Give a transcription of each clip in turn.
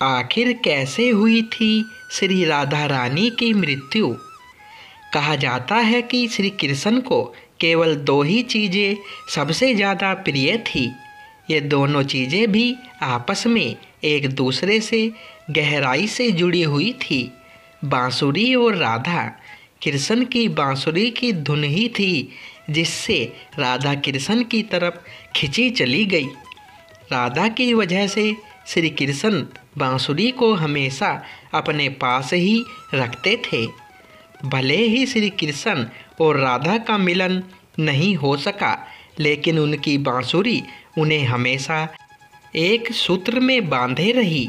आखिर कैसे हुई थी श्री राधा रानी की मृत्यु? कहा जाता है कि श्री कृष्ण को केवल दो ही चीज़ें सबसे ज़्यादा प्रिय थी। ये दोनों चीज़ें भी आपस में एक दूसरे से गहराई से जुड़ी हुई थी, बांसुरी और राधा। कृष्ण की बांसुरी की धुन ही थी जिससे राधा कृष्ण की तरफ खिंची चली गई। राधा की वजह से श्री कृष्ण बांसुरी को हमेशा अपने पास ही रखते थे। भले ही श्री कृष्ण और राधा का मिलन नहीं हो सका, लेकिन उनकी बांसुरी उन्हें हमेशा एक सूत्र में बांधे रही।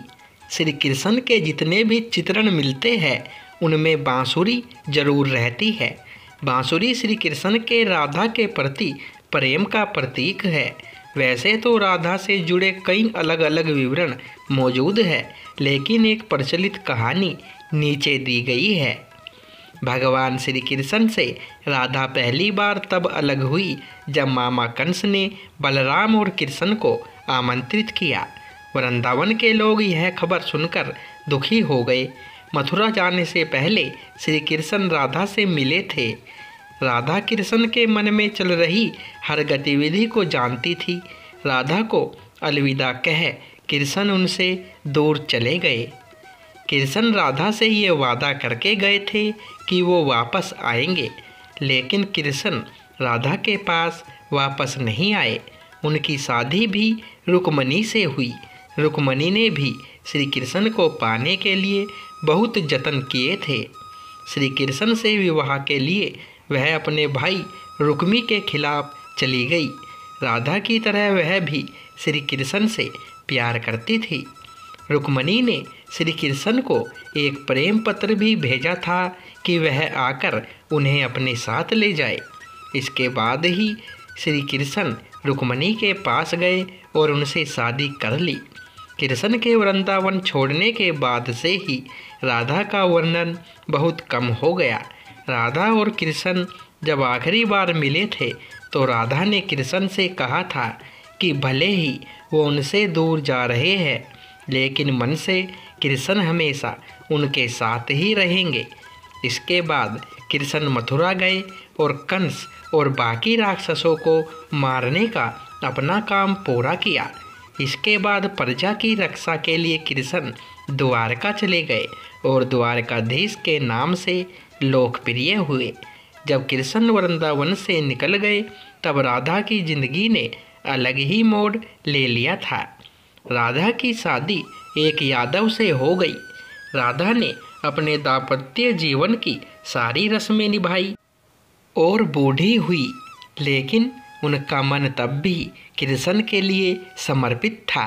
श्री कृष्ण के जितने भी चित्रण मिलते हैं उनमें बांसुरी जरूर रहती है। बांसुरी श्री कृष्ण के राधा के प्रति प्रेम का प्रतीक है। वैसे तो राधा से जुड़े कई अलग अलग विवरण मौजूद है, लेकिन एक प्रचलित कहानी नीचे दी गई है। भगवान श्री कृष्ण से राधा पहली बार तब अलग हुई जब मामा कंस ने बलराम और कृष्ण को आमंत्रित किया। वृंदावन के लोग यह खबर सुनकर दुखी हो गए। मथुरा जाने से पहले श्री कृष्ण राधा से मिले थे। राधा कृष्ण के मन में चल रही हर गतिविधि को जानती थी। राधा को अलविदा कह कृष्ण उनसे दूर चले गए। कृष्ण राधा से ये वादा करके गए थे कि वो वापस आएंगे, लेकिन कृष्ण राधा के पास वापस नहीं आए। उनकी शादी भी रुक्मणी से हुई। रुक्मणी ने भी श्री कृष्ण को पाने के लिए बहुत जतन किए थे। श्री कृष्ण से विवाह के लिए वह अपने भाई रुक्मी के खिलाफ चली गई। राधा की तरह वह भी श्री कृष्ण से प्यार करती थी। रुक्मणी ने श्री कृष्ण को एक प्रेम पत्र भी भेजा था कि वह आकर उन्हें अपने साथ ले जाए। इसके बाद ही श्री कृष्ण रुक्मणी के पास गए और उनसे शादी कर ली। कृष्ण के वृंदावन छोड़ने के बाद से ही राधा का वर्णन बहुत कम हो गया। राधा और कृष्ण जब आखिरी बार मिले थे तो राधा ने कृष्ण से कहा था कि भले ही वो उनसे दूर जा रहे हैं, लेकिन मन से कृष्ण हमेशा उनके साथ ही रहेंगे। इसके बाद कृष्ण मथुरा गए और कंस और बाकी राक्षसों को मारने का अपना काम पूरा किया। इसके बाद प्रजा की रक्षा के लिए कृष्ण द्वारका चले गए और द्वारकाधीश के नाम से लोकप्रिय हुए। जब कृष्ण वृंदावन से निकल गए तब राधा की जिंदगी ने अलग ही मोड़ ले लिया था। राधा की शादी एक यादव से हो गई। राधा ने अपने दाम्पत्य जीवन की सारी रस्में निभाई और बूढ़ी हुई, लेकिन उनका मन तब भी कृष्ण के लिए समर्पित था।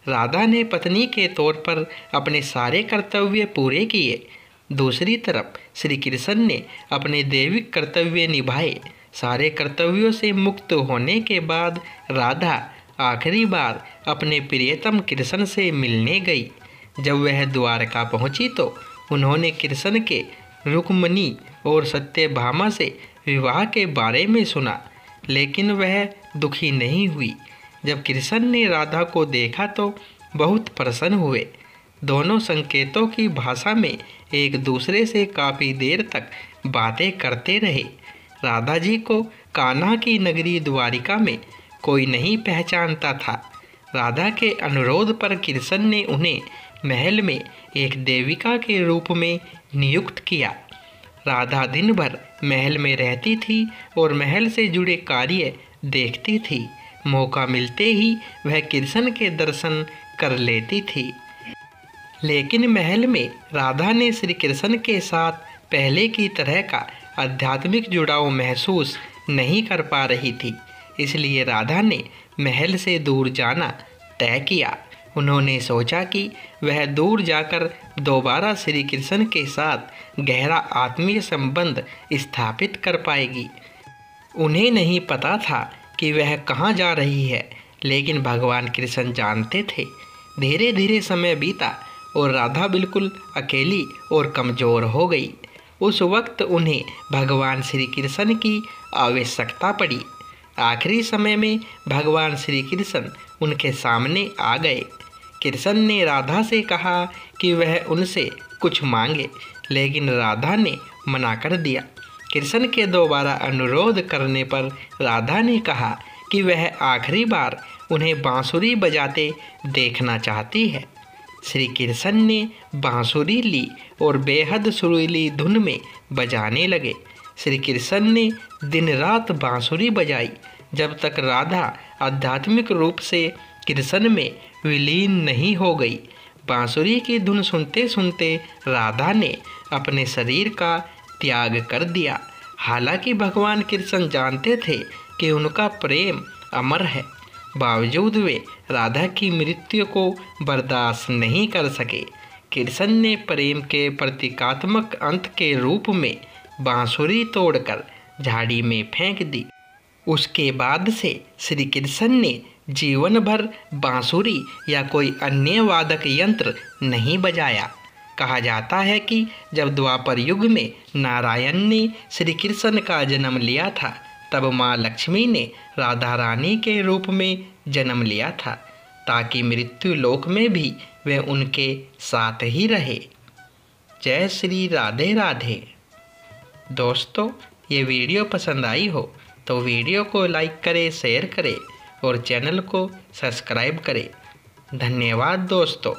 राधा ने पत्नी के तौर पर अपने सारे कर्तव्य पूरे किए। दूसरी तरफ श्री कृष्ण ने अपने दैविक कर्तव्य निभाए। सारे कर्तव्यों से मुक्त होने के बाद राधा आखिरी बार अपने प्रियतम कृष्ण से मिलने गई। जब वह द्वारका पहुंची तो उन्होंने कृष्ण के रुक्मणी और सत्यभामा से विवाह के बारे में सुना, लेकिन वह दुखी नहीं हुई। जब कृष्ण ने राधा को देखा तो बहुत प्रसन्न हुए। दोनों संकेतों की भाषा में एक दूसरे से काफ़ी देर तक बातें करते रहे। राधा जी को कान्हा की नगरी द्वारिका में कोई नहीं पहचानता था। राधा के अनुरोध पर कृष्ण ने उन्हें महल में एक देविका के रूप में नियुक्त किया। राधा दिन भर महल में रहती थी और महल से जुड़े कार्य देखती थी। मौका मिलते ही वह कृष्ण के दर्शन कर लेती थी। लेकिन महल में राधा ने श्री कृष्ण के साथ पहले की तरह का आध्यात्मिक जुड़ाव महसूस नहीं कर पा रही थी। इसलिए राधा ने महल से दूर जाना तय किया। उन्होंने सोचा कि वह दूर जाकर दोबारा श्री कृष्ण के साथ गहरा आत्मीय संबंध स्थापित कर पाएगी। उन्हें नहीं पता था कि वह कहाँ जा रही है, लेकिन भगवान कृष्ण जानते थे। धीरे धीरे समय बीता और राधा बिल्कुल अकेली और कमज़ोर हो गई। उस वक्त उन्हें भगवान श्री कृष्ण की आवश्यकता पड़ी। आखिरी समय में भगवान श्री कृष्ण उनके सामने आ गए। कृष्ण ने राधा से कहा कि वह उनसे कुछ मांगे, लेकिन राधा ने मना कर दिया। कृष्ण के दोबारा अनुरोध करने पर राधा ने कहा कि वह आखिरी बार उन्हें बांसुरी बजाते देखना चाहती है। श्री कृष्ण ने बांसुरी ली और बेहद सुरीली धुन में बजाने लगे। श्री कृष्ण ने दिन रात बांसुरी बजाई जब तक राधा आध्यात्मिक रूप से कृष्ण में विलीन नहीं हो गई। बांसुरी की धुन सुनते सुनते राधा ने अपने शरीर का त्याग कर दिया। हालांकि भगवान कृष्ण जानते थे कि उनका प्रेम अमर है, बावजूद वे राधा की मृत्यु को बर्दाश्त नहीं कर सके। कृष्ण ने प्रेम के प्रतीकात्मक अंत के रूप में बांसुरी तोड़कर झाड़ी में फेंक दी। उसके बाद से श्री कृष्ण ने जीवन भर बांसुरी या कोई अन्य वादक यंत्र नहीं बजाया। कहा जाता है कि जब द्वापर युग में नारायण ने श्री कृष्ण का जन्म लिया था, तब माँ लक्ष्मी ने राधा रानी के रूप में जन्म लिया था, ताकि मृत्यु लोक में भी वे उनके साथ ही रहे। जय श्री राधे राधे। दोस्तों, ये वीडियो पसंद आई हो तो वीडियो को लाइक करें, शेयर करें और चैनल को सब्सक्राइब करें। धन्यवाद दोस्तों।